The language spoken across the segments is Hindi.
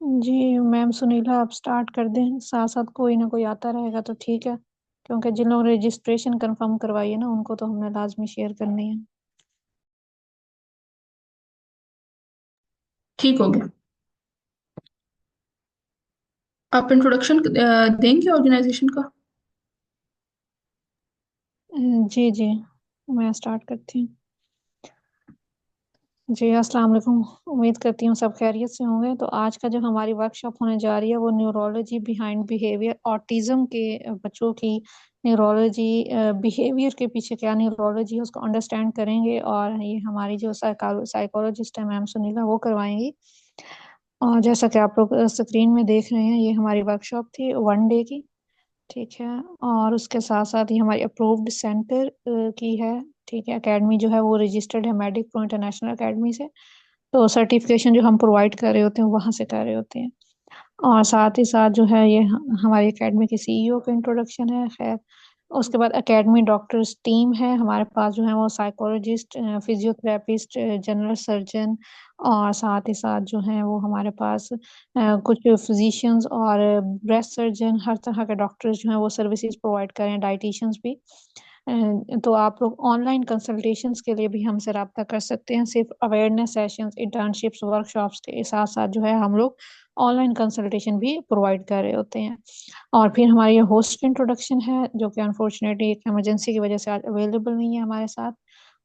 जी मैम सुनीला, आप स्टार्ट कर दें। साथ साथ कोई ना कोई आता रहेगा तो ठीक है, क्योंकि जिन लोगों ने रजिस्ट्रेशन कंफर्म करवाई है ना, उनको तो हमने लाजमी शेयर करनी है। ठीक हो गया। आप इंट्रोडक्शन देंगे ऑर्गेनाइजेशन का। जी जी, मैं स्टार्ट करती हूँ। जी अस्सलाम वालेकुम। उम्मीद करती हूँ सब खैरियत से होंगे। तो आज का जो हमारी वर्कशॉप होने जा रही है वो न्यूरोलॉजी बिहाइंड बिहेवियर, ऑटिज्म के बच्चों की न्यूरोलॉजी, बिहेवियर के पीछे क्या न्यूरोलॉजी है उसको अंडरस्टैंड करेंगे। और ये हमारी जो साइकोलॉजिस्ट है मैम सुनीला, वो करवाएंगी। और जैसा कि आप लोग स्क्रीन में देख रहे हैं, ये हमारी वर्कशॉप थी 1 डे की। ठीक है। और उसके साथ साथ ही हमारी अप्रूव्ड सेंटर की है। ठीक है। एकेडमी जो है वो रजिस्टर्ड है मेडिक प्रो इंटरनेशनल एकेडमी से। तो सर्टिफिकेशन जो हम प्रोवाइड कर रहे होते हैं वहां से कर रहे होते हैं। और साथ ही साथ जो है ये हमारी एकेडमी के सीईओ का इंट्रोडक्शन है। खैर, उसके बाद एकेडमी डॉक्टर्स टीम है हमारे पास, जो है वो साइकोलॉजिस्ट, फिजियोथेरेपिस्ट, जनरल सर्जन, और साथ ही साथ जो है वो हमारे पास कुछ फिजिशियंस और ब्रेस्ट सर्जन, हर तरह के डॉक्टर्स जो हैं वो सर्विसेज प्रोवाइड करें, डाइटिशियंस भी। तो आप लोग ऑनलाइन कंसल्टेशंस के लिए भी हमसे रब्ता कर सकते हैं। सिर्फ अवेयरनेस सेशंस, इंटर्नशिप्स, वर्कशॉप्स के साथ साथ जो है हम लोग ऑनलाइन कंसल्टेशन भी प्रोवाइड कर रहे होते हैं। और फिर हमारी ये होस्ट इंट्रोडक्शन है, जो कि अनफॉर्चुनेटली एक इमरजेंसी की वजह से आज अवेलेबल नहीं है हमारे साथ।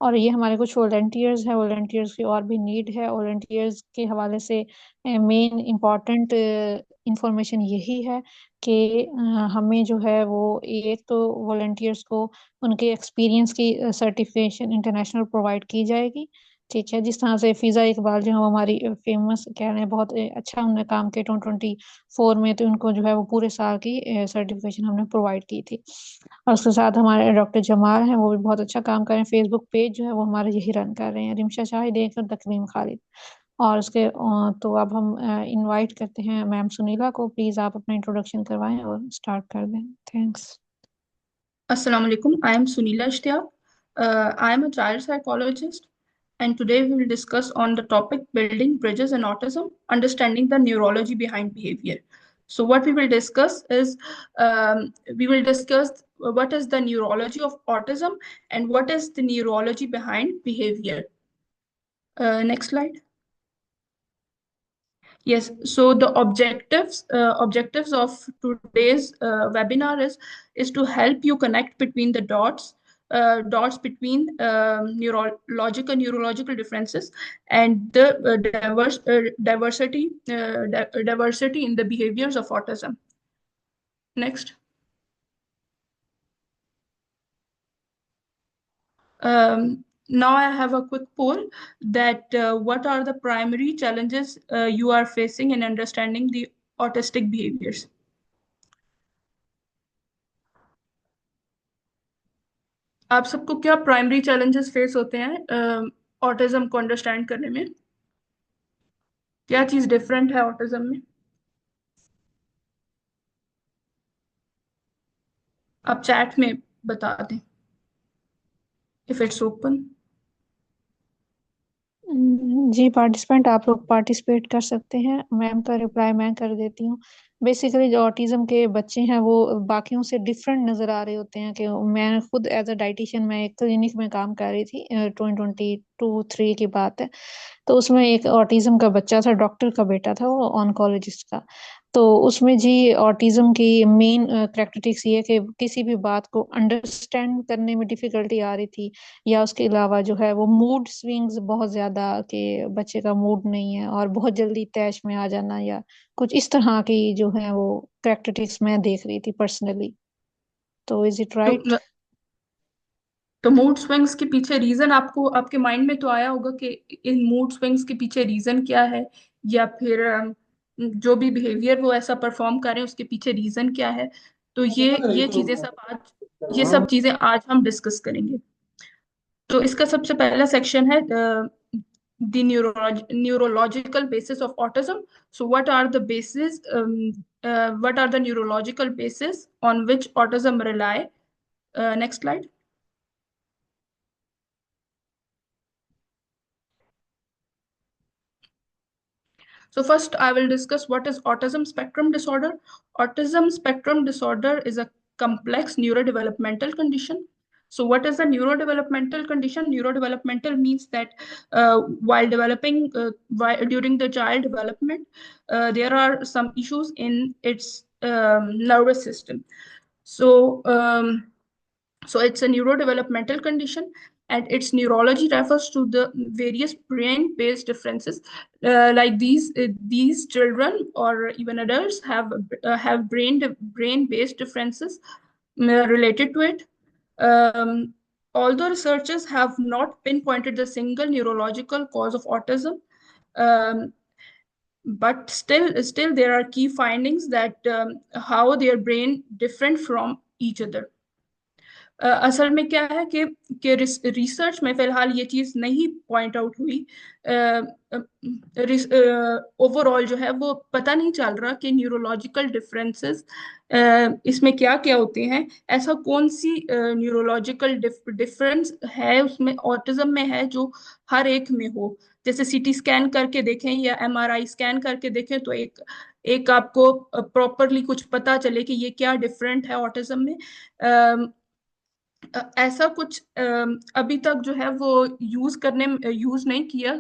और ये हमारे कुछ वॉलंटियर्स हैं, वॉलंटियर्स की और भी नीड है। वॉलंटियर्स के हवाले से मेन इम्पॉर्टेंट इंफॉर्मेशन यही है कि हमें जो है वो एक तो वॉलंटियर्स को उनके एक्सपीरियंस की सर्टिफिकेशन इंटरनेशनल प्रोवाइड की जाएगी। ठीक है। जिस तरह से फिजा इकबाल जो है वो हमारी फेमस कह रहे हैं, बहुत अच्छा उन्होंने काम किया 2024 में, तो उनको जो है वो पूरे साल की सर्टिफिकेशन हमने प्रोवाइड की थी। और उसके साथ हमारे डॉक्टर जमाल हैं, वो भी बहुत अच्छा काम कर रहे हैं। फेसबुक पेज जो है वो हमारे यही रन कर रहे हैं, रिमशा शाहिद एक और तकरीम खालिद। और उसके तो अब हम इनवाइट करते हैं मैम सुनीला को। प्लीज आप अपना इंट्रोडक्शन करवाएं और स्टार्ट कर दें। Thanks. Assalamu alaikum. I am Sunila Ishtiaq. I am a child psychologist, and today we will discuss on the topic building bridges in autism, understanding the neurology behind behavior. So, what we will discuss is we will discuss what is the neurology of autism and what is the neurology behind behavior. Next slide. Yes, so the objectives of today's webinar is to help you connect between the dots between neurological differences and the diversity in the behaviors of autism. Next. Now I have a quick poll that what are the primary challenges you are facing in understanding the autistic behaviors? आप सबको क्या प्राइमरी चैलेंजेस फेस होते हैं ऑटिज्म को अंडरस्टैंड करने में? क्या चीज डिफरेंट है ऑटिज्म में? आप चैट में बता दें इफ इट्स ओपन। जी पार्टिसिपेंट, आप लोग पार्टिसिपेट कर सकते हैं। मैम का रिप्लाई मैं कर देती हूँ। बेसिकली जो ऑटिज्म के बच्चे हैं वो बाकियों से डिफरेंट नजर आ रहे होते हैं। कि मैं खुद एज अ डाइटिशियन, मैं एक क्लिनिक में काम कर रही थी, 2022-23 की बात है। तो उसमें एक ऑटिज्म का बच्चा था, डॉक्टर का बेटा था, वो ऑन्कोलॉजिस्ट का। तो उसमें जी ऑटिज्म की मेन करेक्टरिस्टिक्स ये है कि किसी भी बात को अंडरस्टैंड करने में डिफिकल्टी आ रही थी। या उसके अलावा जो है वो मूड स्विंग्स बहुत ज्यादा, कि बच्चे का मूड नहीं है और बहुत जल्दी तैश में आ जाना, या कुछ इस तरह की जो है वो करेक्टरिस्टिक्स मैं देख रही थी पर्सनली। तो इज इट तो राइट? तो मूड स्विंग्स के पीछे रीजन आपको आपके माइंड में तो आया होगा कि इन मूड स्विंग्स के पीछे रीजन क्या है, या फिर जो भी बिहेवियर वो ऐसा परफॉर्म कर रहे हैं उसके पीछे रीजन क्या है। तो ये सब चीजें आज हम डिस्कस करेंगे। तो इसका सबसे पहला सेक्शन है the neurological basis of autism. So what are the neurological basis on which autism rely? Next slide. So first, I will discuss what is autism spectrum disorder. Autism spectrum disorder is a complex neurodevelopmental condition. So what is a neurodevelopmental condition? Neurodevelopmental means that while developing, during the child development, there are some issues in its nervous system. So so it's a neurodevelopmental condition, and its neurology refers to the various brain-based differences. Like these children or even adults have brain-based differences related to it. Although researchers have not pinpointed the single neurological cause of autism, um, but still there are key findings that how their brain different from each other. असल में क्या है कि रिसर्च में फिलहाल ये चीज़ नहीं पॉइंट आउट हुई। ओवरऑल जो है वो पता नहीं चल रहा कि न्यूरोलॉजिकल डिफरेंसेस इसमें क्या क्या होते हैं, ऐसा कौन सी न्यूरोलॉजिकल डिफरेंस है उसमें ऑटिज्म में है जो हर एक में हो। जैसे सीटी स्कैन करके देखें या एमआरआई स्कैन करके देखें तो एक एक आपको प्रॉपरली कुछ पता चले कि ये क्या डिफरेंट है ऑटिज्म में। ऐसा कुछ अभी तक जो है वो यूज नहीं किया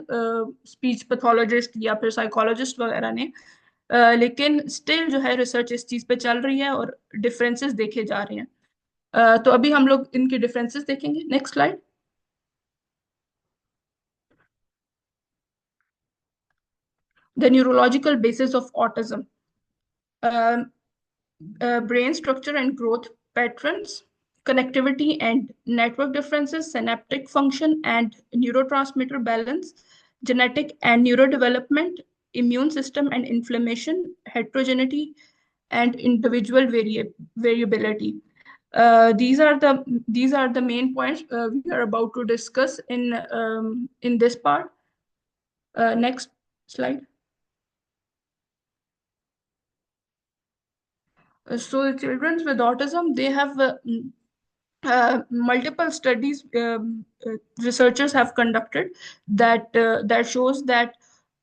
स्पीच पैथोलॉजिस्ट या फिर साइकोलॉजिस्ट वगैरह ने। लेकिन स्टिल जो है रिसर्च इस चीज पे चल रही है और डिफरेंसेस देखे जा रहे हैं। तो अभी हम लोग इनके डिफरेंसेस देखेंगे। Next slide. The neurological basis of autism, brain structure and growth patterns, connectivity and network differences, synaptic function and neurotransmitter balance, genetic and neurodevelopment, immune system and inflammation, heterogeneity, and individual variability. These are the main points we are about to discuss in this part. Next slide. So children with autism, they have multiple studies researchers have conducted that shows that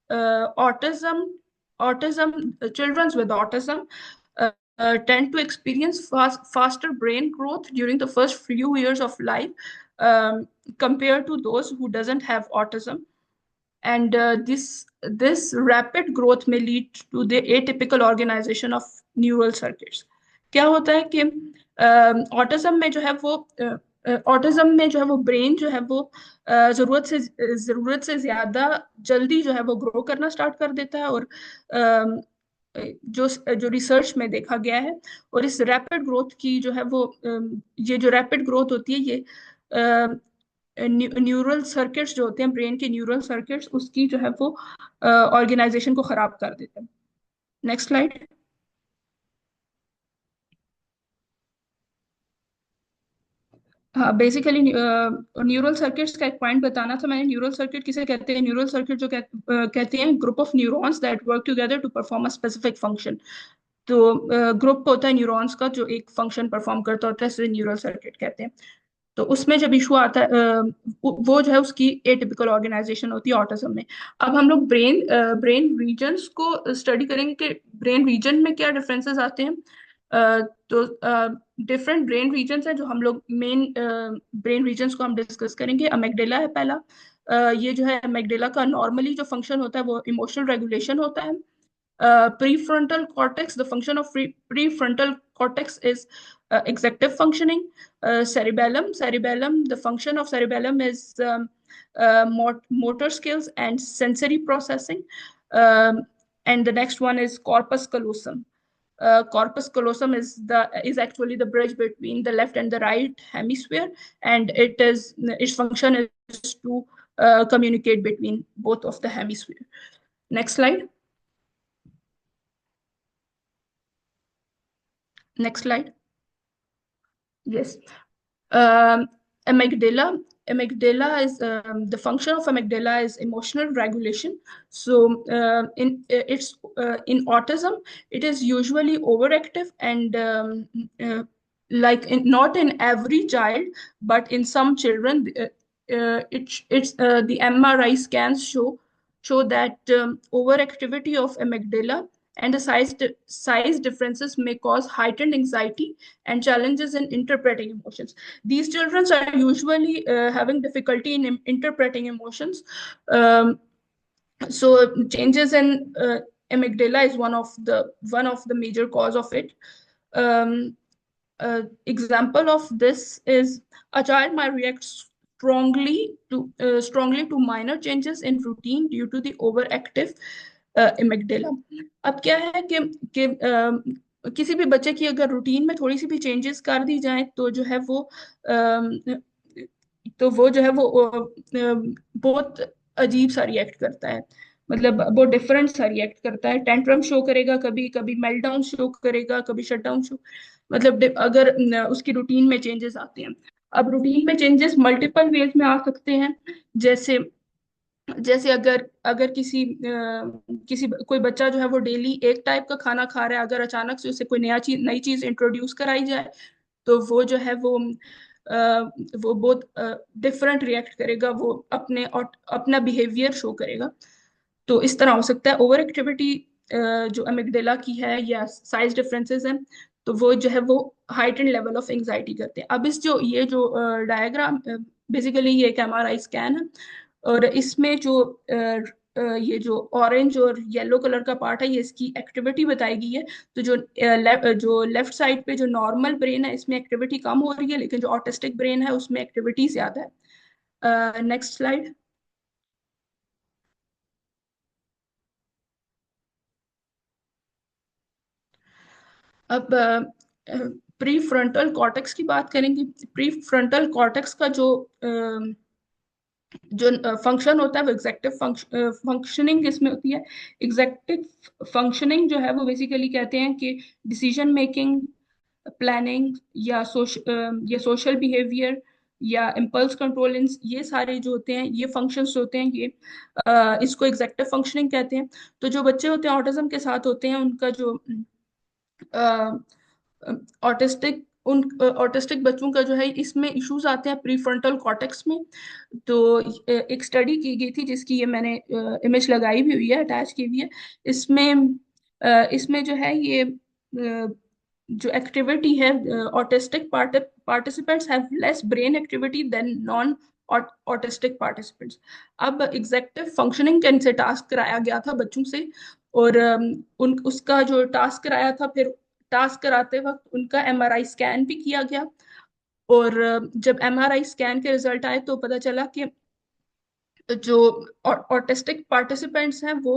autism children with autism tend to experience faster brain growth during the first few years of life compared to those who doesn't have autism. And this rapid growth may lead to the atypical organization of neural circuits. क्या होता है कि ऑटिज्म में जो है वो ब्रेन जो है वो जरूरत से ज्यादा जल्दी जो है वो ग्रो करना स्टार्ट कर देता है। और जो जो रिसर्च में देखा गया है, और इस रैपिड ग्रोथ की जो है वो ये जो रैपिड ग्रोथ होती है ये न्यूरल सर्किट्स जो होते हैं ब्रेन के न्यूरल सर्किट्स उसकी जो है वो ऑर्गेनाइजेशन को खराब कर देते हैं। Next slide. हाँ, बेसिकली न्यूरल सर्किट्स का एक पॉइंट बताना था मैंने। न्यूरल सर्किट किसे कहते हैं? न्यूरल सर्किट जो कहते हैं group of neurons that work together to perform a specific function. तो ग्रुप होता है न्यूरॉन्स का जो एक फंक्शन परफॉर्म करता होता है, इसे न्यूरल सर्किट कहते हैं। तो उसमें जब इशू आता है वो जो है उसकी एटिपिकल ऑर्गेनाइजेशन होती है ऑटिज्म में। अब हम लोग ब्रेन रीजन्स को स्टडी करेंगे कि ब्रेन रीजन में क्या डिफरेंसेस आते हैं। तो डिफरेंट ब्रेन रीजन्स हैं जो हम लोग मेन ब्रेन रीजन्स को हम डिस्कस करेंगे। अमेगडेला है पहला। ये जो है अमेगडेला का नॉर्मली जो फंक्शन होता है वो इमोशनल रेगुलेशन होता है। Prefrontal cortex, the function of prefrontal cortex is executive functioning. Cerebellum, the function of cerebellum is motor skills and sensory processing. And the next one is corpus callosum. Corpus callosum is actually the bridge between the left and the right hemisphere, and its function is to communicate between both of the hemisphere. Next slide. Next slide. Yes. Um, amygdala is the function of amygdala is emotional regulation. So in autism, it is usually overactive and not in every child, but in some children, it's the MRI scans show that overactivity of amygdala and the size differences may cause heightened anxiety and challenges in interpreting emotions. These children are usually having difficulty in interpreting emotions. Um, so changes in amygdala is one of the major cause of it. Um, Example of this is a child might react strongly to minor changes in routine due to the overactive amygdala. अब क्या है किसी भी बच्चे की अगर रूटीन में थोड़ी सी भी चेंजेस कर दी जाए तो जो है वो बहुत अजीब सा रिएक्ट करता है। मतलब बहुत डिफरेंट सा रिएक्ट करता है, टेंट्रम शो करेगा, कभी कभी मेल्टडाउन शो करेगा, कभी शटडाउन शो। मतलब अगर उसकी रूटीन में चेंजेस आते हैं। अब रूटीन में चेंजेस मल्टीपल वेज में आ सकते हैं। जैसे जैसे अगर अगर किसी कोई बच्चा जो है वो डेली एक टाइप का खाना खा रहा है, अगर अचानक से उसे कोई नई चीज इंट्रोड्यूस कराई जाए तो वो जो है वो बहुत डिफरेंट रिएक्ट करेगा, वो अपना बिहेवियर शो करेगा। तो इस तरह हो सकता है ओवर एक्टिविटी जो अमिगडाला की है या साइज डिफरेंसेस हैं, तो वो जो है वो हाइटेंड लेवल ऑफ एंजाइटी करते हैं। अब इस जो ये जो डायग्राम बेसिकली ये एक एमआरआई स्कैन है, और इसमें ये जो ऑरेंज और येलो कलर का पार्ट है ये इसकी एक्टिविटी बताई गई है। तो जो लेफ्ट साइड पे जो नॉर्मल ब्रेन है इसमें एक्टिविटी कम हो रही है, लेकिन जो ऑटिस्टिक ब्रेन है उसमें एक्टिविटी ज्यादा है। Next slide. अब प्री फ्रंटल कॉर्टेक्स की बात करेंगे। प्री फ्रंटल कॉर्टेक्स का जो फंक्शन होता है वो एग्जेक्टिव फंक्शनिंग इसमें होती है। एग्जेक्टिव फंक्शनिंग जो है वो बेसिकली कहते हैं कि डिसीजन मेकिंग, प्लानिंग या सोशल बिहेवियर या इम्पल्स कंट्रोल, ये सारे जो होते हैं ये फंक्शंस होते हैं, ये इसको एग्जेक्टिव फंक्शनिंग कहते हैं। तो जो बच्चे होते हैं ऑटिज्म के साथ होते हैं उनका जो ऑटिस्टिक उन ऑटिस्टिक बच्चों का जो है इसमें इश्यूज आते हैं प्रीफ्रंटल कॉर्टेक्स में। तो एक स्टडी की गई थी जिसकी ये मैंने इमेज लगाई भी हुई है, अटैच की हुई है। इसमें इसमें जो है ये जो एक्टिविटी है, autistic participants have less brain activity than non autistic participants. अब एग्जेक्टिव फंक्शनिंग का इनसे टास्क कराया गया था बच्चों से, और उन उसका जो टास्क कराया था, फिर टास्क कराते वक्त उनका एमआरआई स्कैन भी किया गया। और जब एमआरआई स्कैन के रिजल्ट आए तो पता चला कि जो ऑटिस्टिक पार्टिसिपेंट्स हैं वो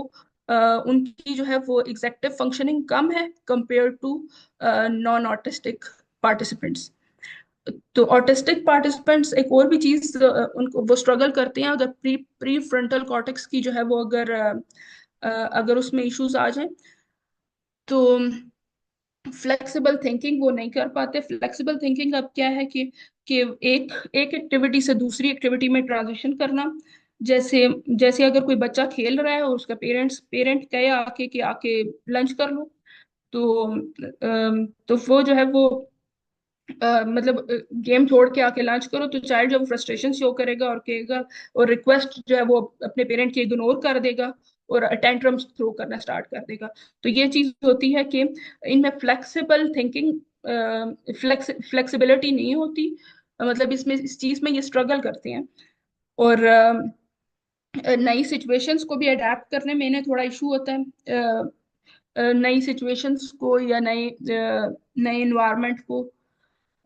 उनकी जो है वो एग्जेक्टिव फंक्शनिंग कम है compare to non autistic participants. तो ऑटिस्टिक पार्टिसिपेंट्स एक और भी चीज उनको वो स्ट्रगल करते हैं, अगर प्री फ्रंटल कॉर्टेक्स की जो है वो अगर उसमें इश्यूज आ जाए तो फ्लेक्सिबल थिंकिंग वो नहीं कर पाते। फ्लेक्सिबल थिंकिंग अब क्या है कि एक एक एक्टिविटी से दूसरी एक्टिविटी में ट्रांजिशन करना। जैसे जैसे अगर कोई बच्चा खेल रहा है और उसका पेरेंट कहे आके कि आके लंच कर लो, तो तो वो जो है वो मतलब गेम छोड़ के आके लंच करो, तो चाइल्ड जब फ्रस्ट्रेशन शो करेगा और कहेगा, और रिक्वेस्ट जो है वो अपने पेरेंट की इग्नोर कर देगा और टेंट्रम्स थ्रो करना स्टार्ट कर देगा। तो ये चीज होती है कि इनमें फ्लेक्सिबल थिंकिंग फ्लेक्सिबिलिटी नहीं होती। मतलब इसमें इस चीज में ये स्ट्रगल करते हैं, और नई सिचुएशंस को भी अडेप्ट करने में इन्हें थोड़ा इशू होता है। नई सिचुएशंस को या नए इन्वायरमेंट को,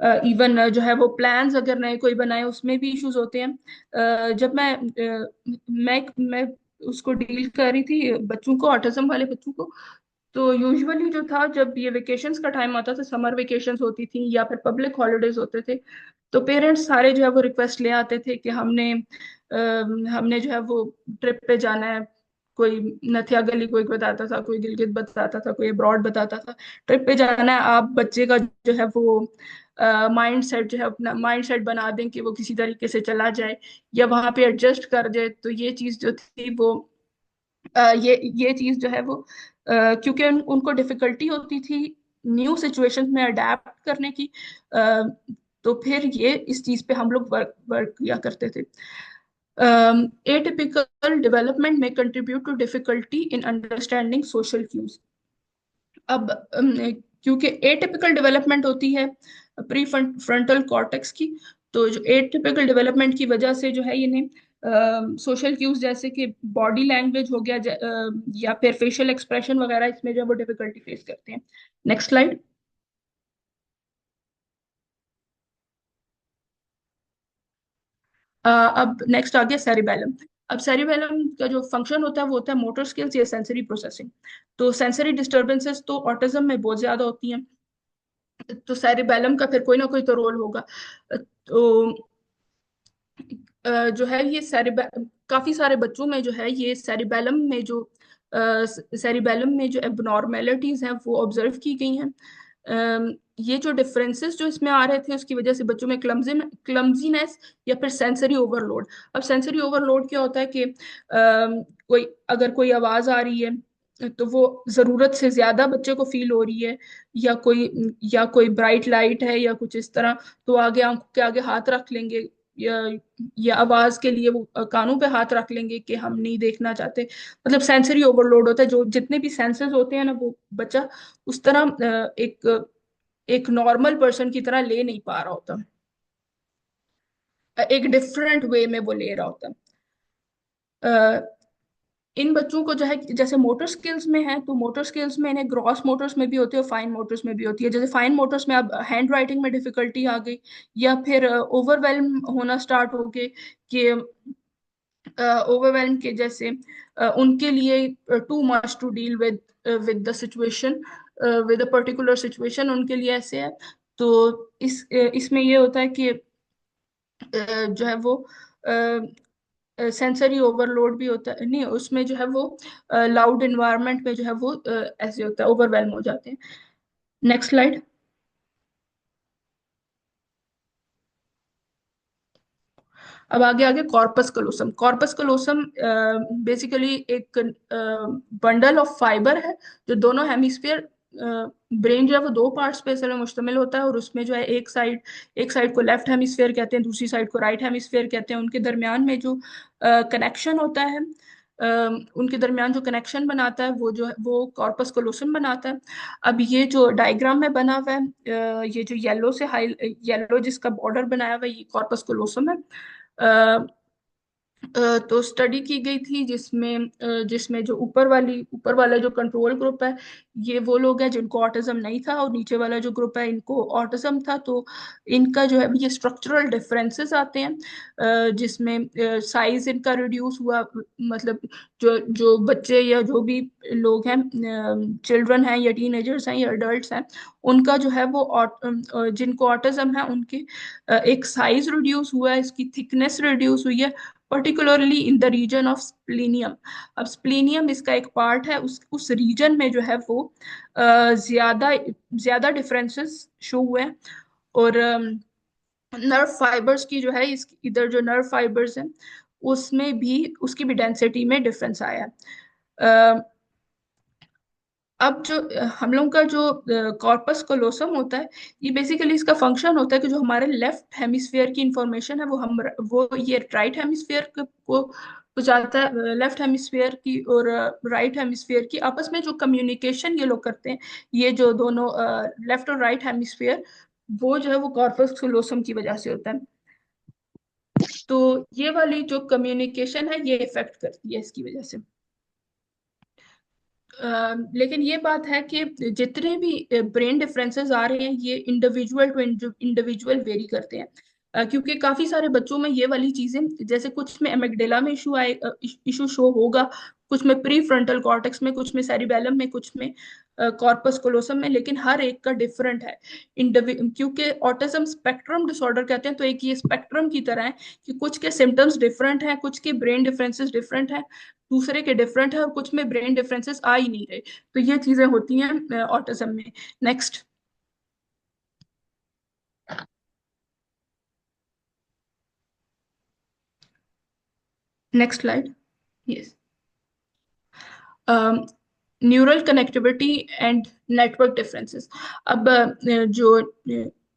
इवन जो है वो प्लान्स अगर नए कोई बनाए उसमें भी इश्यूज होते हैं। जब मैं उसको डील कर रही थी बच्चों को, ऑटिज्म वाले बच्चों को, तो यूजुअली जो था जब ये वेकेशंस का टाइम आता था, समर वेकेशंस होती थी या फिर पब्लिक हॉलीडेज होते थे, तो पेरेंट्स सारे जो है वो रिक्वेस्ट ले आते थे कि हमने जो है वो ट्रिप पे जाना है। कोई नथिया गली कोई बताता था, कोई गिलगित बताता था, कोई अब्रॉड बताता था, ट्रिप पे जाना है। आप बच्चे का जो है वो माइंड सेट जो है अपना माइंड सेट बना दें कि वो किसी तरीके से चला जाए या वहां पे एडजस्ट कर जाए। तो ये चीज जो थी वो ये चीज जो है वो क्योंकि उनको डिफिकल्टी होती थी न्यू सिचुएशंस में अडेप्ट करने की, तो फिर ये इस चीज पे हम लोग वर्क वर्क किया करते थे। एटिपिकल डेवलपमेंट में contribute to difficulty in understanding social cues. अब क्योंकि एटिपिकल डेवलपमेंट होती है प्री फ्रंटल कॉर्टेक्स की, तो जो एटिपिकल डेवलपमेंट की वजह से जो है इन्हें सोशल क्यूज जैसे कि बॉडी लैंग्वेज हो गया, या फिर फेशियल एक्सप्रेशन वगैरह, इसमें जो है वो डिफिकल्टी फेस करते हैं। Next slide. अब नेक्स्ट आ गया सेरिबेलम। अब सेरिबेलम का जो फंक्शन होता है वो होता है मोटर स्किल्स या सेंसरी प्रोसेसिंग। तो सेंसरी डिस्टरबेंसेस तो ऑटिज्म में बहुत ज्यादा होती हैं, तो सेरिबेलम का फिर कोई ना कोई तो रोल होगा। तो जो है ये काफी सारे बच्चों में जो है ये सेरिबेलम में जो एबनॉर्मेलिटीज हैं वो ऑब्जर्व की गई हैं। ये जो डिफरेंसेस जो इसमें आ रहे थे उसकी वजह से बच्चों में क्लमजीनेस या फिर सेंसरी ओवरलोड। अब सेंसरी ओवरलोड क्या होता है कि कोई अगर कोई आवाज आ रही है तो वो जरूरत से ज्यादा बच्चे को फील हो रही है, या कोई ब्राइट लाइट है या कुछ इस तरह, तो आगे आंखों के आगे हाथ रख लेंगे, या या आवाज के लिए वो कानों पे हाथ रख लेंगे कि हम नहीं देखना चाहते। मतलब सेंसरी ओवरलोड होता है, जो जितने भी सेंसेस होते हैं ना वो बच्चा उस तरह एक एक नॉर्मल पर्सन की तरह ले नहीं पा रहा होता, एक डिफरेंट वे में वो ले रहा होता। इन बच्चों को जो है जैसे मोटर स्किल्स में है, तो मोटर स्किल्स में इन्हें ग्रॉस मोटर्स में भी होती है और फाइन मोटर्स में भी होती है। जैसे फाइन मोटर्स में अब हैंड राइटिंग में डिफिकल्टी आ गई, या फिर ओवरवेलम होना स्टार्ट हो गए, कि ओवरवेलम के जैसे उनके लिए too much to deal with the situation, with a particular situation उनके लिए ऐसे है। तो इसमें ये होता है कि जो है वो सेंसरी ओवरलोड भी होता है, नहीं उसमें जो है वो लाउड इन्वायरमेंट में जो है वो ऐसे होता है, ओवरवेलम हो जाते हैं। Next slide. अब आगे आगे कॉर्पस कलोसम। कॉर्पस कलोसम बेसिकली एक बंडल ऑफ फाइबर है जो दोनों हेमिस्फीयर, ब्रेन जो है वो दो पार्ट्स पे असल में मुश्तमिल होता है, और उसमें जो है एक साइड को लेफ्ट हेमिस्फीयर कहते हैं, दूसरी साइड को राइट हेमिस्फीयर कहते हैं। उनके दरमियान में जो कनेक्शन होता है, उनके दरमियान जो कनेक्शन बनाता है वो जो है वो कॉर्पस कलोसम बनाता है। अब ये जो डायग्राम में बना हुआ है, ये जो येलो जिसका बॉर्डर बनाया हुआ है ये कॉर्पस कलोसम है। तो स्टडी की गई थी जिसमें जो ऊपर वाला जो कंट्रोल ग्रुप है ये वो लोग हैं जिनको ऑटिज्म नहीं था, और नीचे वाला जो ग्रुप है इनको ऑटिज्म था। तो इनका जो है ये स्ट्रक्चरल डिफरेंसेस आते हैं, जिसमें साइज इनका रिड्यूस हुआ। मतलब जो जो बच्चे या जो भी लोग हैं, चिल्ड्रन हैं या टीनेजर्स हैं या अडल्ट हैं, उनका जो है वो जिनको ऑटिज्म है उनके एक साइज रिड्यूस हुआ है, इसकी थिकनेस रिड्यूस हुई है, particularly in the region of splenium. अब स्प्लीनियम इसका एक पार्ट है, उस रीजन में जो है वो ज्यादा ज्यादा डिफरेंसेस शो हुए हैं। और नर्व फाइबर्स की जो है इधर जो नर्व फाइबर्स हैं उसमें भी उसकी भी डेंसिटी में डिफरेंस आया है। अब जो हम लोग का जो कॉर्पस कोलोसम होता है, ये बेसिकली इसका फंक्शन होता है कि जो हमारे लेफ्ट हेमिस्फीयर की इंफॉर्मेशन है वो ये राइट हेमिस्फीयर को पहुंचाता है। लेफ्ट हेमिस्फीयर की और राइट हेमिस्फीयर की आपस में जो कम्युनिकेशन ये लोग करते हैं, ये जो दोनों लेफ्ट और राइट हेमिस्फीयर, वो जो है वो कॉर्पस कोलोसम की वजह से होता है। तो ये वाली जो कम्युनिकेशन है ये इफेक्ट करती है इसकी वजह से। लेकिन ये बात है कि जितने भी ब्रेन डिफरेंसेस आ रहे हैं ये इंडिविजुअल टू इंडिविजुअल वेरी करते हैं। क्योंकि काफी सारे बच्चों में ये वाली चीजें, जैसे कुछ में एमिगडेला में इशू शो होगा, कुछ में प्री फ्रंटल कॉर्टेक्स में, कुछ में सेरिबेलम में, कुछ में कॉर्पस कोलोसम में, लेकिन हर एक का डिफरेंट है। क्योंकि ऑटिज्म स्पेक्ट्रम डिसऑर्डर कहते हैं, तो एक ये स्पेक्ट्रम की तरह है कि कुछ के सिम्टम्स डिफरेंट हैं, कुछ के ब्रेन डिफरेंसेस डिफरेंट हैं, दूसरे के डिफरेंट है, और कुछ में ब्रेन डिफरेंसेस आ ही नहीं रहे। तो ये चीजें होती हैं ऑटिज्म में। Next. Next slide. Yes. Neural connectivity and network differences. अब जो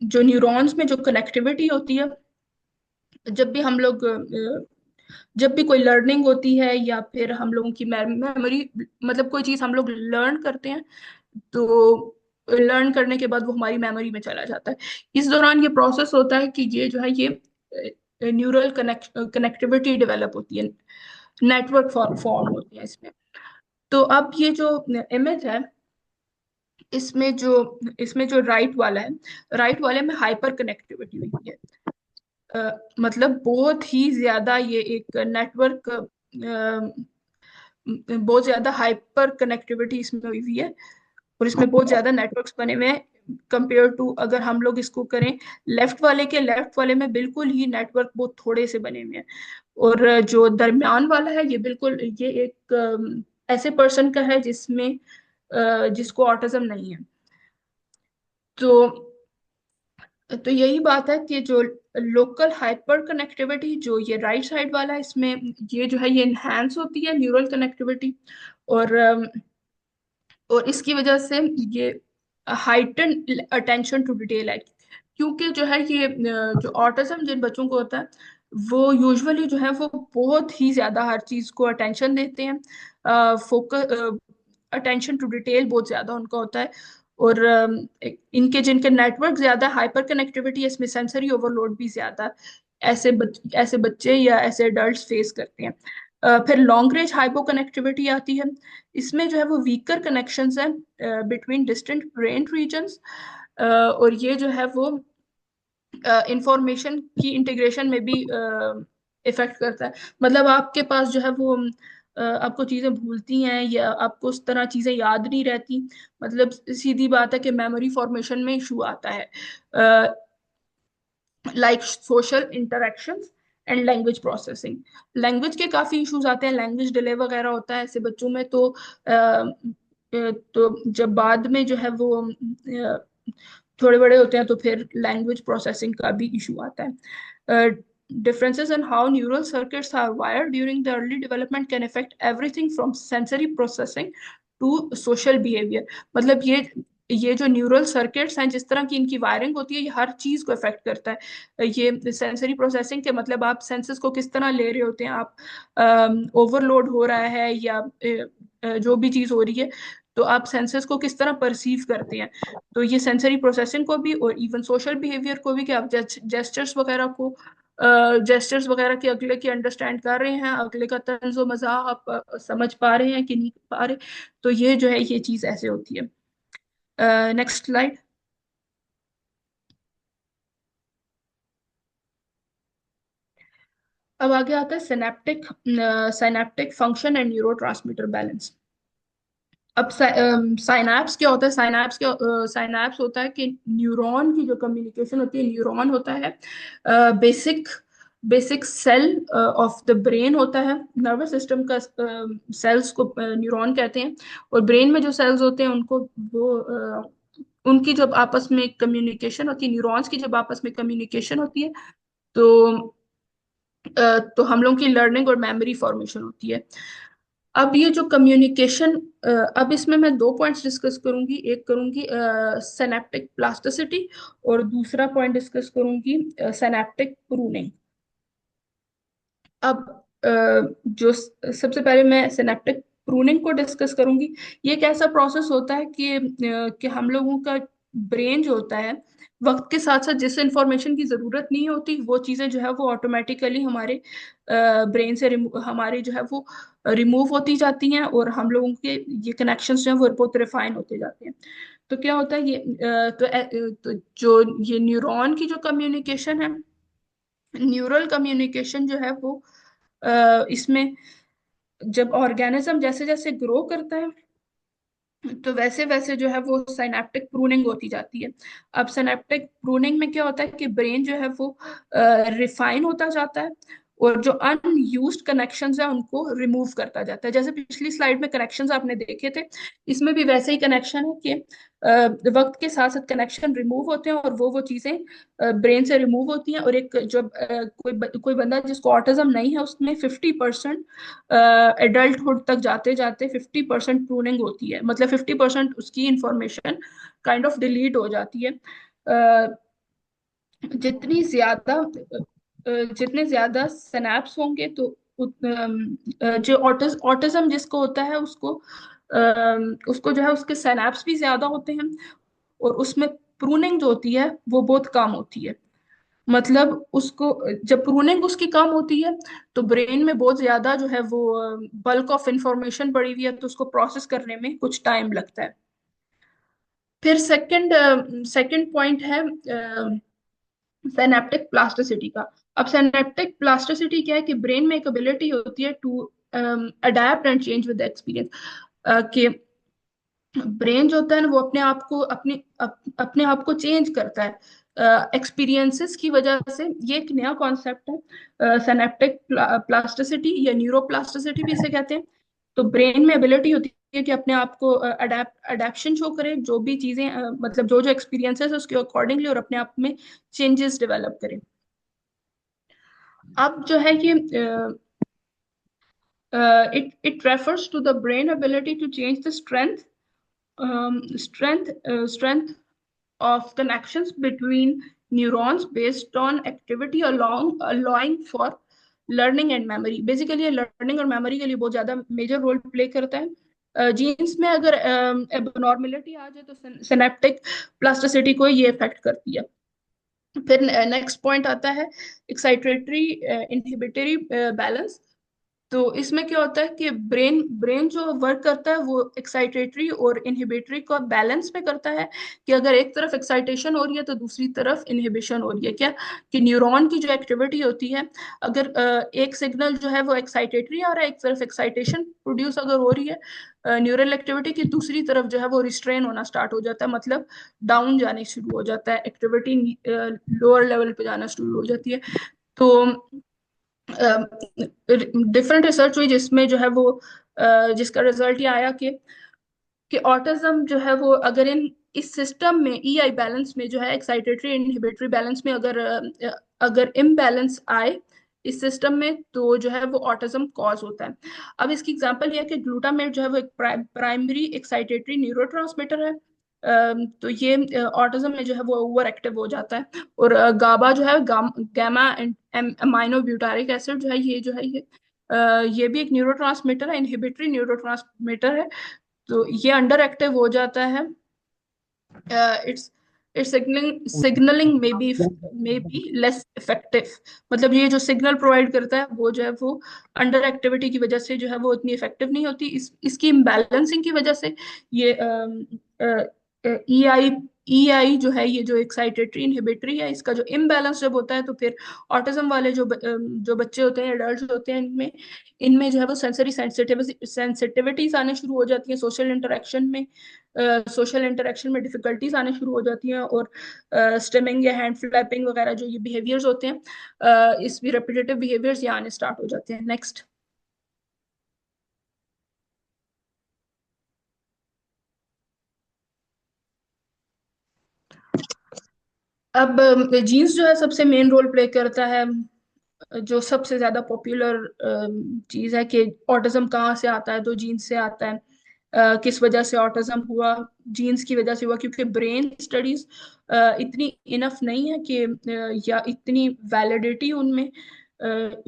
जो न्यूरॉन्स में जो कनेक्टिविटी होती है, जब भी हम लोग जब भी कोई लर्निंग होती है या फिर हम लोगों की मेमोरी, मतलब कोई चीज हम लोग लर्न करते हैं, तो लर्न करने के बाद वो हमारी मेमोरी में चला जाता है। इस दौरान ये प्रोसेस होता है कि ये जो है ये न्यूरल कनेक्टिविटी डेवलप होती है, नेटवर्क फॉर्म होते हैं इसमें। तो अब ये जो इमेज है, इसमें जो राइट वाले में हाइपर कनेक्टिविटी हुई है। मतलब बहुत ही ज्यादा ये एक नेटवर्क, बहुत ज्यादा हाइपर कनेक्टिविटी इसमें हुई हुई है, और इसमें बहुत ज्यादा नेटवर्क्स बने हुए हैं। कंपेयर टू अगर हम लोग इसको करें लेफ्ट वाले में बिल्कुल ही नेटवर्क बहुत थोड़े से बने हुए हैं। और जो दरमियान वाला है ये बिल्कुल ये एक ऐसे पर्सन का है जिसको ऑटिज्म नहीं है। तो तो यही बात है कि जो लोकल हाइपर कनेक्टिविटी जो ये राइट साइड वाला है, इसमें ये जो है ये इनहेंस होती है न्यूरल कनेक्टिविटी। और और इसकी वजह से ये हाइटन अटेंशन टू डिटेल है। क्योंकि जो है ये जो ऑटिज्म जिन बच्चों को होता है, वो यूजुअली जो है वो बहुत ही ज्यादा हर चीज को अटेंशन देते हैं, फोकस, अटेंशन टू डिटेल बहुत ज्यादा उनका होता है। और इनके जिनके नेटवर्क ज्यादा हाइपर कनेक्टिविटी, इसमें सेंसरी ओवरलोड भी ज्यादा ऐसे बच्चे या ऐसे अडल्ट फेस करते हैं। फिर लॉन्ग रेंज हाइपो कनेक्टिविटी आती है। इसमें जो है वो वीकर कनेक्शंस हैं बिटवीन डिस्टेंट ब्रेन रीजन्स, और ये जो है वो इंफॉर्मेशन की इंटीग्रेशन में भी इफेक्ट करता है। मतलब आपके पास जो है वो आपको चीजें भूलती हैं या आपको उस तरह चीजें याद नहीं रहती। मतलब सीधी बात है कि मेमोरी फॉर्मेशन में इशू आता है, like social interactions and language processing. Language के काफी इश्यूज आते हैं, लैंग्वेज डिले वगैरह होता है ऐसे बच्चों में। तो जब बाद में जो है वो थोड़े बड़े होते हैं तो फिर लैंग्वेज प्रोसेसिंग का भी इशू आता है। Differences in how neural circuits are wired during the early development can affect everything from sensory processing to social behavior। मतलब ये जो न्यूरल सर्किट्स हैं, जिस तरह की इनकी वायरिंग होती है, ये हर चीज को अफेक्ट करता है। ये सेंसरी प्रोसेसिंग के मतलब आप सेंसेस को किस तरह ले रहे होते हैं, आप ओवरलोड हो रहा है या जो भी चीज हो रही है, तो आप सेंसेस को किस तरह परसीव करते हैं। तो ये सेंसरी प्रोसेसिंग को भी और इवन सोशल बिहेवियर को भी, कि आप जेस्चर्स वगैरह के अगले की अंडरस्टैंड कर रहे हैं, अगले का तंजो मजाक आप समझ पा रहे हैं कि नहीं पा रहे। तो ये जो है ये चीज ऐसे होती है। Next slide. अब आगे आता है synaptic function and neurotransmitter balance. अब साइनैप्स क्या होता है? साइनैप्स होता है कि न्यूरॉन की जो कम्युनिकेशन होती है, न्यूरॉन होता है basic basic cell of the brain होता है, नर्वस सिस्टम का सेल्स को न्यूरॉन कहते हैं। और ब्रेन में जो सेल्स होते हैं उनको वो उनकी जब आपस में कम्युनिकेशन होती है, न्यूरॉन्स की जब आपस में कम्युनिकेशन होती है, तो तो हम लोगों की लर्निंग और मेमोरी फॉर्मेशन होती है। अब ये जो कम्युनिकेशन, अब इसमें मैं दो पॉइंट्स डिस्कस करूंगी। एक करूंगी सिनेप्टिक प्लास्टिसिटी, और दूसरा पॉइंट डिस्कस करूंगी सिनेप्टिक प्रूनिंग। अब जो सबसे पहले मैं सिनेप्टिक प्रूनिंग को डिस्कस करूंगी। ये एक ऐसा प्रोसेस होता है कि हम लोगों का ब्रेन जो होता है, वक्त के साथ साथ जिस इंफॉर्मेशन की जरूरत नहीं होती वो चीजें जो है वो ऑटोमेटिकली हमारे ब्रेन से हमारे जो है वो रिमूव होती जाती हैं, और हम लोगों के ये कनेक्शंस जो है वो बहुत रिफाइन होते जाते हैं। तो क्या होता है तो जो ये न्यूरॉन की जो कम्युनिकेशन है, न्यूरल कम्युनिकेशन जो है वो इसमें जब ऑर्गेनिज्म जैसे जैसे ग्रो करता है, तो वैसे वैसे जो है वो साइनेप्टिक प्रूनिंग होती जाती है। अब साइनेप्टिक प्रूनिंग में क्या होता है कि ब्रेन जो है वो रिफाइन होता जाता है, और जो अनयूज्ड कनेक्शंस है उनको रिमूव करता जाता है। जैसे पिछली स्लाइड में कनेक्शंस आपने देखे थे, इसमें भी वैसे ही कनेक्शन है कि वक्त के साथ साथ कनेक्शन रिमूव होते हैं, और वो चीजें ब्रेन से रिमूव होती हैं। और एक जब कोई बंदा जिसको ऑटिज्म नहीं है, उसमें 50% एडल्टहुड तक जाते जाते 50% प्रूनिंग होती है। मतलब 50% उसकी इंफॉर्मेशन काइंड ऑफ डिलीट हो जाती है। जितनी ज्यादा जितने ज्यादा सिनैप्स होंगे तो जो ऑटिज्म जिसको होता है उसको जो है उसके सिनैप्स भी ज्यादा होते हैं, और उसमें प्रूनिंग जो होती है वो बहुत कम होती है। मतलब उसको जब प्रूनिंग उसकी कम होती है तो ब्रेन में बहुत ज्यादा जो है वो बल्क ऑफ इंफॉर्मेशन पड़ी हुई है, तो उसको प्रोसेस करने में कुछ टाइम लगता है। फिर सेकंड सेकंड पॉइंट है सिनेप्टिक प्लास्टिसिटी का। अब सिनेप्टिक प्लास्टिसिटी क्या है कि ब्रेन में एक एबिलिटी होती है to adapt and change with experience, कि ब्रेन जो होता है ना वो अपने आप को अपने आप को चेंज करता है एक्सपीरियंसेस की वजह से। ये एक नया कॉन्सेप्ट है सिनेप्टिक प्लास्टिसिटी या न्यूरोप्लास्टिसिटी भी इसे कहते हैं। तो ब्रेन में एबिलिटी होती है कि अपने आप को अडेप्शन शो करे, जो भी चीजें मतलब जो जो एक्सपीरियंसेस है उसके अकॉर्डिंगली, और अपने आप में चेंजेस डेवलप करे। अब जो है ये it refers to the brain ability to change the strength of connections between neurons based on activity allowing for learning and memory। Basically ये लर्निंग और मेमोरी के लिए बहुत ज्यादा मेजर रोल प्ले करता है। जीन्स में अगर एबनॉर्मेलिटी आ जाए तो सिनेप्टिक प्लास्टिसिटी को ये इफेक्ट करती है। फिर नेक्स्ट पॉइंट आता है एक्साइटेटरी इनहिबिटरी बैलेंस। तो इसमें क्या होता है कि ब्रेन ब्रेन जो वर्क करता है वो एक्साइटेटरी और इनहिबिटरी को बैलेंस में करता है, कि अगर एक तरफ एक्साइटेशन हो रही है तो दूसरी तरफ इनहिबिशन हो रही है। क्या कि न्यूरॉन की जो एक्टिविटी होती है, अगर एक सिग्नल जो है वो एक्साइटेटरी आ रहा है, एक तरफ एक्साइटेशन प्रोड्यूस अगर हो रही है न्यूरल एक्टिविटी की, दूसरी तरफ जो है वो रिस्ट्रेन होना स्टार्ट हो जाता है, मतलब डाउन जाने शुरू हो जाता है, एक्टिविटी लोअर लेवल पे जाना शुरू हो जाती है। तो डिफरेंट रिसर्च हुई जिसमें जो है वो जिसका रिजल्ट ये आया कि ऑटिज्म जो है वो अगर इन इस सिस्टम में ईआई बैलेंस में जो है एक्साइटेटरी इनहिबिटरी बैलेंस में अगर इम्बैलेंस आए इस सिस्टम में, तो जो है वो ऑटिज्म कॉज होता है। अब इसकी एग्जांपल ये है कि ग्लूटामेट जो है वो एक प्राइमरी एक्साइटेटरी न्यूरोट्रांसमीटर है। तो ये ऑटिज्म में जो है वो ओवर एक्टिव हो जाता है। और गाबा जो है गैमा अमाइनो ब्यूटारिक एसिड जो है ये भी एक न्यूरोट्रांसमीटर है, इनहिबिटरी न्यूरोट्रांसमीटर है। तो ये अंडर एक्टिव हो जाता है। It's it's signalling may be less effective. मतलब ये जो सिग्नल प्रोवाइड करता है वो जो है वो अंडर एक्टिविटी की वजह से जो है वो उतनी इफेक्टिव नहीं होती। इसकी इम्बैलेंसिंग की वजह से ये ई आई ई आई जो है, ये जो एक्साइटेटरी इनहिबिटरी है, इसका जो इम्बैलेंस जब होता है तो फिर ऑटिज्म वाले जो बच्चे होते हैं, एडल्ट होते हैं, इनमें इनमें जो है वो सेंसरी सेंसिटिविटीज आने शुरू हो जाती हैं। सोशल इंटरेक्शन में डिफिकल्टीज आने शुरू हो जाती हैं, और स्टिमिंग या हैंड फ्लैपिंग वगैरह जो ये बिहेवियर्स होते हैं, इस भी रेपिटेटिव बिहेवियर्स ये आने स्टार्ट हो जाते हैं। नेक्स्ट। अब जीन्स जो है सबसे मेन रोल प्ले करता है। जो सबसे ज्यादा पॉपुलर चीज है कि ऑटिज्म कहाँ से आता है, तो जीन्स से आता है। किस वजह से ऑटिज्म हुआ, जीन्स की वजह से हुआ, क्योंकि ब्रेन स्टडीज इतनी इनफ नहीं है कि या इतनी वैलिडिटी उनमें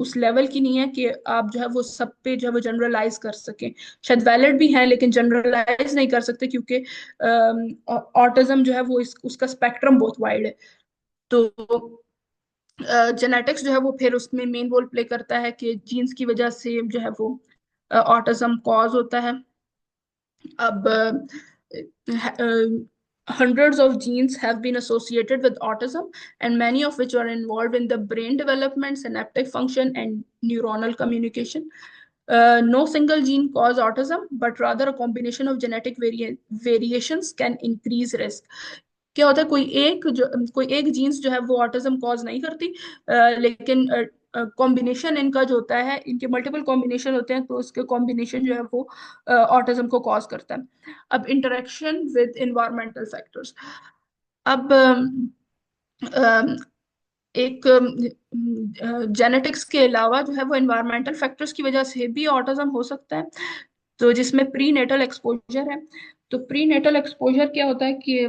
उस लेवल की नहीं है कि आप जो है वो सब पे जो है वो जनरलाइज कर सकें। शायद वैलिड भी हैं लेकिन जनरलाइज नहीं कर सकते, क्योंकि ऑटिज्म जो है वो उसका स्पेक्ट्रम बहुत वाइड है। तो जेनेटिक्स जो है वो फिर उसमें मेन रोल प्ले करता है कि जीन्स की वजह से जो है वो ऑटिज्म कॉज होता है। अब hundreds of genes have been associated with autism, and many of which are involved in the brain development, synaptic function, and neuronal communication. No single gene cause autism, but rather a combination of genetic variations can increase risk। क्या होता है, कोई एक जीन्स जो है वो ऑटिज्म कॉज नहीं करती, लेकिन कॉम्बिनेशन इनका जो होता है, इनके मल्टीपल कॉम्बिनेशन होते हैं, तो उसके कॉम्बिनेशन जो है वो ऑटिज्म को कॉज करता है। अब इंटरेक्शन विद इन्वायरमेंटल फैक्टर्स। अब अम, एक जेनेटिक्स के अलावा जो है वो इन्वायरमेंटल फैक्टर्स की वजह से भी ऑटिज्म हो सकता है, तो जिसमें प्री नेटल एक्सपोजर है। तो प्री नेटल एक्सपोजर क्या होता है कि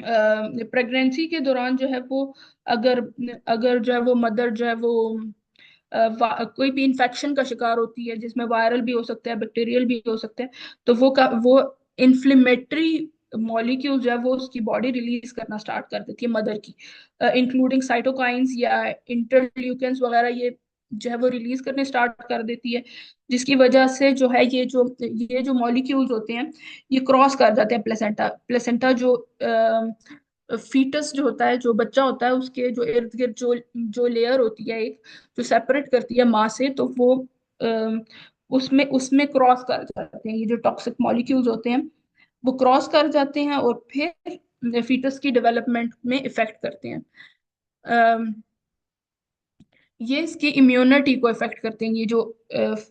प्रेगनेंसी के दौरान जो है वो, अगर अगर जो है वो मदर जो है वो कोई भी इंफेक्शन का शिकार होती है, जिसमें वायरल भी हो सकता है, बैक्टीरियल भी हो सकता है, तो वो इन्फ्लेमेटरी मॉलिक्यूल जो है वो उसकी बॉडी रिलीज करना स्टार्ट कर देती है मदर की, इंक्लूडिंग साइटोकाइंस या इंटरल्यूकेंस वगैरह, ये जो है वो रिलीज करने स्टार्ट कर देती है, जिसकी वजह से जो है ये जो मॉलिक्यूल्स होते हैं ये क्रॉस कर जाते हैं प्लेसेंटा। प्लेसेंटा जो फीटस जो होता है, जो बच्चा होता है, उसके जो इर्द गिर्द जो जो लेयर होती है एक, जो सेपरेट करती है माँ से, तो वो उसमें उसमें क्रॉस कर जाते हैं ये जो टॉक्सिक मॉलिक्यूल्स होते हैं, वो क्रॉस कर जाते हैं और फिर फीटस की डेवलपमेंट में इफेक्ट करते हैं। ये इसकी इम्यूनिटी को इफेक्ट करते हैं, ये जो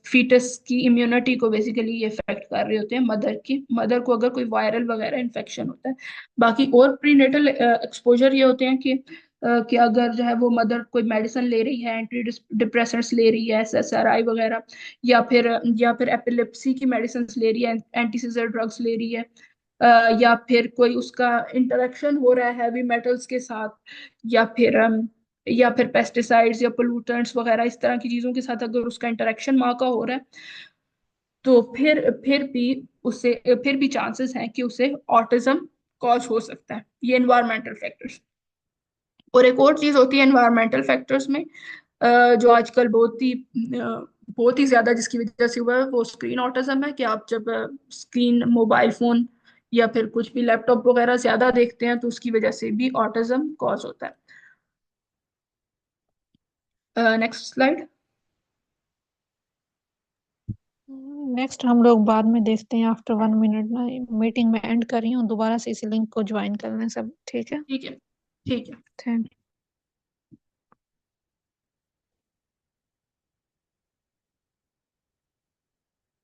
फीटस की इम्यूनिटी को बेसिकली ये इफेक्ट कर रहे होते हैं मदर को अगर कोई वायरल वगैरह इन्फेक्शन होता है। बाकी और प्रीनेटल एक्सपोजर ये होते हैं कि अगर जो है वो मदर कोई मेडिसिन ले रही है, एंटी डिप्रेसेंट्स ले रही है, एसएसआरआई वगैरह, या फिर एपिलेप्सी की मेडिसिन ले रही है, एंटी सीजर ड्रग्स ले रही है, या फिर कोई उसका इंटरेक्शन हो रहा है हैवी मेटल्स के साथ, या फिर पेस्टिसाइड्स या पोllutants वगैरह इस तरह की चीजों के साथ अगर उसका इंटरेक्शन माँ का हो रहा है, तो फिर भी चांसेस हैं कि उसे ऑटिज्म कॉज हो सकता है। ये एनवायरमेंटल फैक्टर्स। और एक और चीज होती है एनवायरमेंटल फैक्टर्स में, जो आजकल बहुत ही ज्यादा जिसकी वजह से हुआ है, वो स्क्रीन ऑटिज्म है, कि आप जब स्क्रीन मोबाइल फोन या फिर कुछ भी लैपटॉप वगैरह ज्यादा देखते हैं, तो उसकी वजह से भी ऑटिज्म कॉज होता है। Next slide. नेक्स्ट हम लोग बाद में देखते हैं, आफ्टर 1 मिनट ना मीटिंग में एंड कर रही हूँ, दोबारा से इसी लिंक को ज्वाइन करना है सब, ठीक है। ठीक है। ठीक है। थैंक